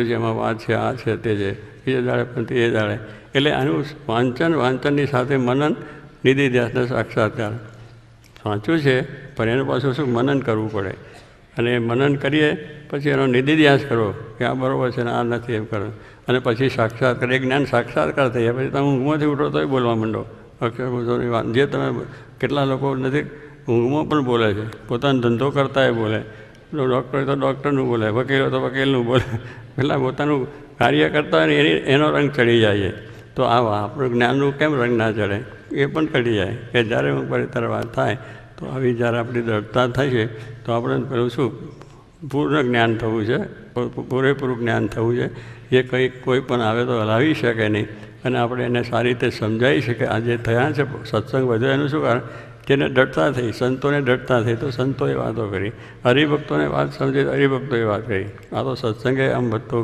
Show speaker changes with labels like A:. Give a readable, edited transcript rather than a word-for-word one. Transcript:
A: જેમાં વાત છે, આ છે, તે છે, બીજે દાડે પણ તે દાડે. એટલે આનું વાંચનની સાથે મનન, નિધિધ્યાસને સાક્ષાત્કાર સાચું છે, પણ એનું પાછું શું મનન કરવું પડે. અને મનન કરીએ પછી એનો નિધિધ્યાસ કરો કે આ બરાબર છે ને આ નથી એમ કરો. અને પછી સાક્ષાત્કાર, એ જ્ઞાન સાક્ષાત્કાર થઈ જાય. પછી તમે ઊંઘમાંથી ઉઠો તોય બોલવા માંડો અક્ષરપુરુષોની વાત. જે તમે કેટલા લોકો નથી ઊંઘમાં પણ બોલે છે, પોતાનો ધંધો કરતા બોલે, ડૉક્ટર તો ડૉક્ટરનું બોલે, વકીલ તો વકીલનું બોલે, પેલા પોતાનું કાર્ય કરતા હોય ને એનો રંગ ચડી જાય છે. તો આ આપણું જ્ઞાનનું કેમ રંગ ના ચડે? એ પણ ચડી જાય કે જ્યારે ઊંઘ પર ત્યારે વાત થાય તો આવી જ્યારે આપણી દ્રઢતા થાય છે તો આપણે પેલું શું પૂર્ણ જ્ઞાન થવું છે, પૂરેપૂરું જ્ઞાન થવું છે. એ કોઈ પણ આવે તો હલાવી શકે નહીં. અને આપણે એને સારી રીતે સમજાવી શકીએ. આ જે થયા છે સત્સંગ વધ્યો એનું શું કારણ? તેને દઢતા થઈ, સંતોને દઢતા થઈ તો સંતોએ વાતો કરી, હરિભક્તોને વાત સમજી તો હરિભક્તોએ વાત કરી. આ તો સત્સંગે આમ વધતો